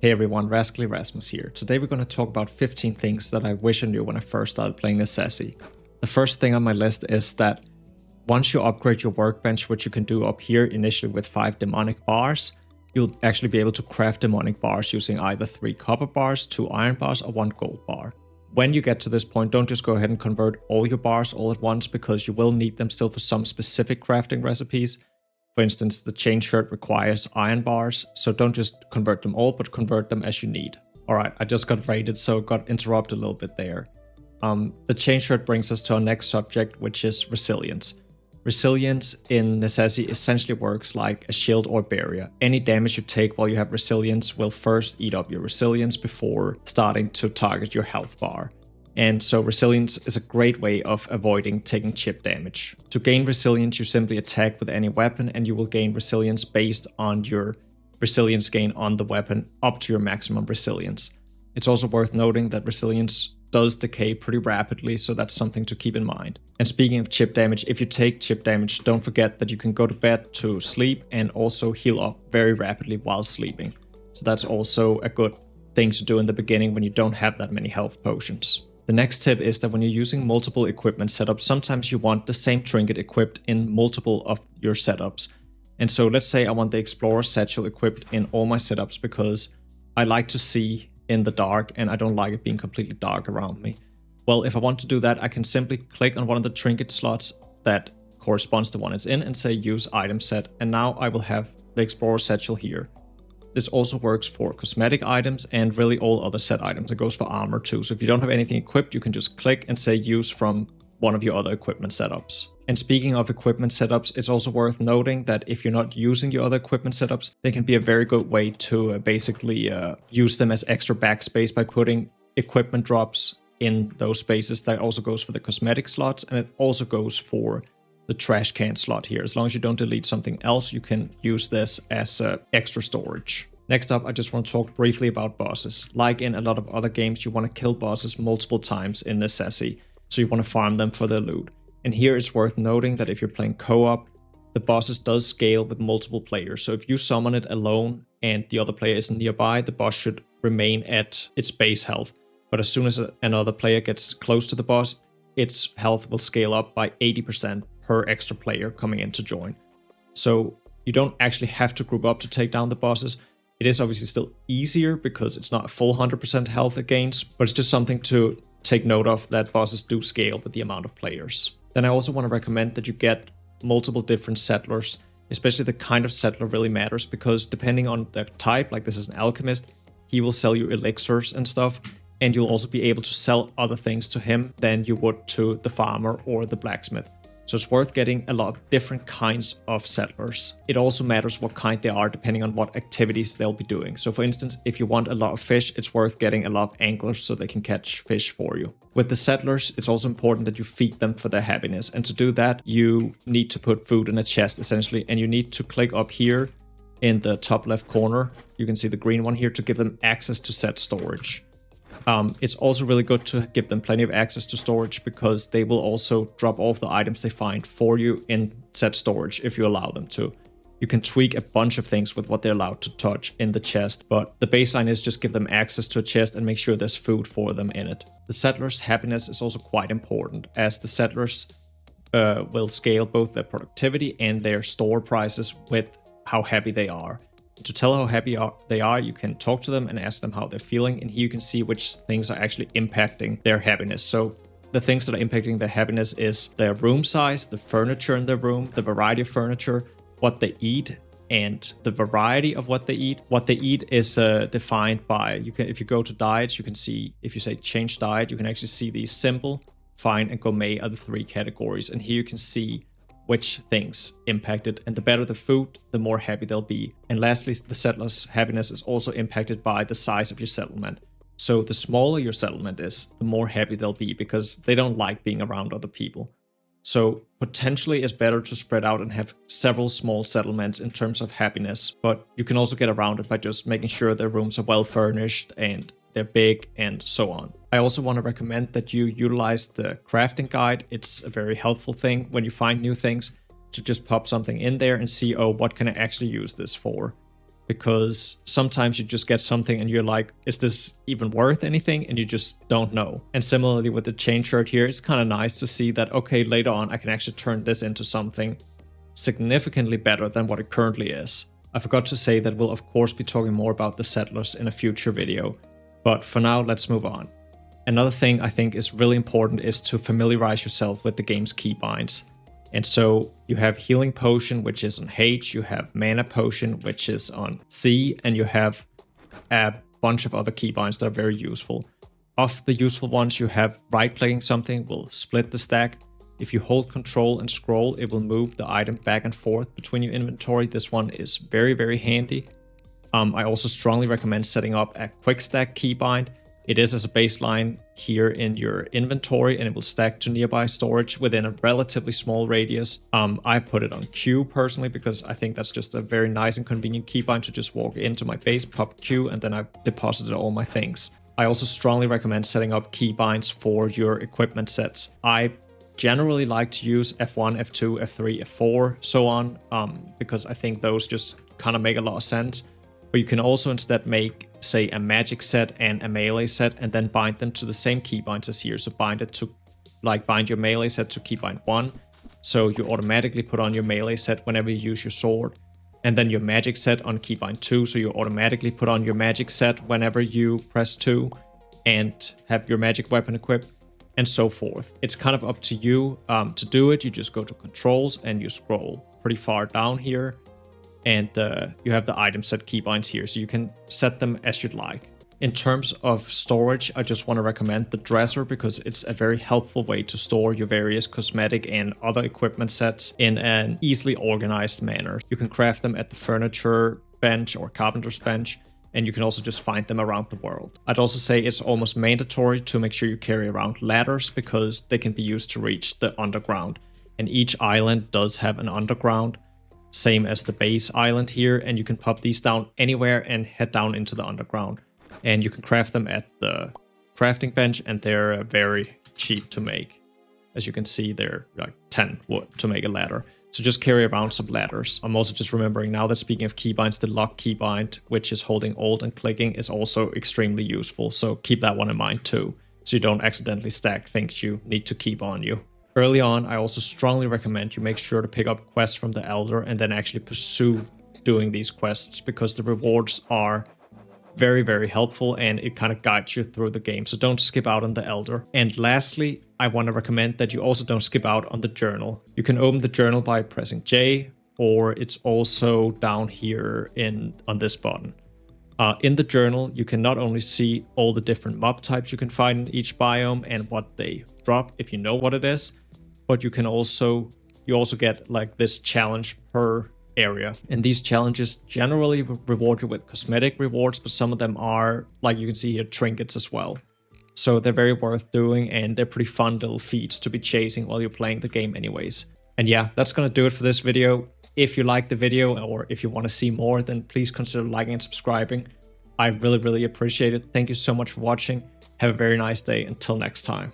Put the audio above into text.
Hey everyone, Rascally Rasmus here. Today we're going to talk about 15 things that I wish I knew when I first started playing Necesse I. The first thing on my list is that once you upgrade your workbench, which you can do up here initially with 5 demonic bars, you'll actually be able to craft demonic bars using either 3 copper bars, 2 iron bars, or 1 gold bar. When you get to this point, don't just go ahead and convert all your bars all at once, because you will need them still for some specific crafting recipes. For instance, the chain shirt requires iron bars, so don't just convert them all, but convert them as you need. Alright, I just got raided, so got interrupted a little bit there. The chain shirt brings us to our next subject, which is resilience. Resilience in Necesse essentially works like a shield or barrier. Any damage you take while you have resilience will first eat up your resilience before starting to target your health bar. And so resilience is a great way of avoiding taking chip damage. To gain resilience, you simply attack with any weapon and you will gain resilience based on your resilience gain on the weapon up to your maximum resilience. It's also worth noting that resilience does decay pretty rapidly, so that's something to keep in mind. And speaking of chip damage, if you take chip damage, don't forget that you can go to bed to sleep and also heal up very rapidly while sleeping. So that's also a good thing to do in the beginning when you don't have that many health potions. The next tip is that when you're using multiple equipment setups, sometimes you want the same trinket equipped in multiple of your setups. And so let's say I want the Explorer Satchel equipped in all my setups because I like to see in the dark and I don't like it being completely dark around me. Well, if I want to do that, I can simply click on one of the trinket slots that corresponds to one it's in and say use item set, and now I will have the Explorer Satchel here. This also works for cosmetic items and really all other set items. It goes for armor too. So if you don't have anything equipped, you can just click and say use from one of your other equipment setups. And speaking of equipment setups, it's also worth noting that if you're not using your other equipment setups, they can be a very good way to basically use them as extra backspace by putting equipment drops in those spaces. That also goes for the cosmetic slots, and it also goes for the trash can slot here. As long as you don't delete something else, you can use this as extra storage. Next up, I just want to talk briefly about bosses. Like in a lot of other games, you want to kill bosses multiple times in Necesse, so you want to farm them for their loot. And here it's worth noting that if you're playing co-op, the bosses does scale with multiple players. So if you summon it alone and the other player isn't nearby, the boss should remain at its base health. But as soon as another player gets close to the boss, its health will scale up by 80% per extra player coming in to join. So you don't actually have to group up to take down the bosses. It is obviously still easier because it's not a full 100% health against, but it's just something to take note of, that bosses do scale with the amount of players. Then I also want to recommend that you get multiple different settlers, especially the kind of settler really matters, because depending on the type, like this is an alchemist, he will sell you elixirs and stuff, and you'll also be able to sell other things to him than you would to the farmer or the blacksmith. So it's worth getting a lot of different kinds of settlers. It also matters what kind they are depending on what activities they'll be doing. So for instance, if you want a lot of fish, it's worth getting a lot of anglers so they can catch fish for you. With the settlers, it's also important that you feed them for their happiness. And to do that, you need to put food in a chest essentially, and you need to click up here in the top left corner. You can see the green one here to give them access to set storage. It's also really good to give them plenty of access to storage because they will also drop off the items they find for you in set storage if you allow them to. You can tweak a bunch of things with what they're allowed to touch in the chest, but the baseline is just give them access to a chest and make sure there's food for them in it. The settlers' happiness is also quite important, as the settlers will scale both their productivity and their store prices with how happy they are. To tell how happy they are, you can talk to them and ask them how they're feeling, and here you can see which things are actually impacting their happiness. So the things that are impacting their happiness is their room size, the furniture in their room, the variety of furniture, what they eat, and the variety of what they eat. What they eat is defined by, if you go to diets, you can see, if you say change diet, you can actually see these simple, fine, and gourmet are the 3 categories. And here you can see which things impacted, and the better the food, the more happy they'll be. And lastly, the settler's happiness is also impacted by the size of your settlement. So the smaller your settlement is, the more happy they'll be because they don't like being around other people. So potentially it's better to spread out and have several small settlements in terms of happiness, but you can also get around it by just making sure their rooms are well furnished and they're big and so on. I also want to recommend that you utilize the crafting guide. It's a very helpful thing when you find new things to just pop something in there and see, oh, what can I actually use this for? because sometimes you just get something and you're like, is this even worth anything? And you just don't know. And similarly with the chain shirt here, it's kind of nice to see that, okay, later on I can actually turn this into something significantly better than what it currently is. I forgot to say that we'll of course be talking more about the settlers in a future video, but for now let's move on. Another thing I think is really important is to familiarize yourself with the game's keybinds. And so you have Healing Potion, which is on H, you have Mana Potion, which is on C, and you have a bunch of other keybinds that are very useful. Of the useful ones, you have right-clicking something will split the stack. If you hold Control and scroll, it will move the item back and forth between your inventory. This one is very, very handy. I also strongly recommend setting up a quick stack keybind. It is as a baseline here in your inventory, and it will stack to nearby storage within a relatively small radius. I put it on Q personally because I think that's just a very nice and convenient keybind to just walk into my base, pop Q, and then I've deposited all my things. I also strongly recommend setting up keybinds for your equipment sets. I generally like to use F1, F2, F3, F4, so on, because I think those just kind of make a lot of sense. But you can also instead make, say, a magic set and a melee set and then bind them to the same keybinds as here. So bind your melee set to keybind 1. So you automatically put on your melee set whenever you use your sword. And then your magic set on keybind 2. So you automatically put on your magic set whenever you press 2 and have your magic weapon equipped, and so forth. It's kind of up to you to do it. You just go to controls and you scroll pretty far down here. And you have the item set keybinds here, so you can set them as you'd like. In terms of storage, I just want to recommend the dresser because it's a very helpful way to store your various cosmetic and other equipment sets in an easily organized manner. You can craft them at the furniture bench or carpenter's bench, and you can also just find them around the world. I'd also say it's almost mandatory to make sure you carry around ladders because they can be used to reach the underground. And each island does have an underground, same as the base island here, and you can pop these down anywhere and head down into the underground. And you can craft them at the crafting bench, and they're very cheap to make. As you can see, they're like 10 wood to make a ladder. So just carry around some ladders. I'm also just remembering now that speaking of keybinds, the lock keybind, which is holding Alt and clicking, is also extremely useful. So keep that one in mind too, so you don't accidentally stack things you need to keep on you. Early on, I also strongly recommend you make sure to pick up quests from the Elder and then actually pursue doing these quests because the rewards are very, very helpful and it kind of guides you through the game. So don't skip out on the Elder. And lastly, I want to recommend that you also don't skip out on the journal. You can open the journal by pressing J, or it's also down here on this button. In the journal, you can not only see all the different mob types you can find in each biome and what they drop if you know what it is, but you also get like this challenge per area. And these challenges generally reward you with cosmetic rewards, but some of them are, like you can see here, trinkets as well. So they're very worth doing, and they're pretty fun little feats to be chasing while you're playing the game anyways. And yeah, that's gonna do it for this video. If you liked the video or if you want to see more, then please consider liking and subscribing. I really, really appreciate it. Thank you so much for watching. Have a very nice day. Until next time.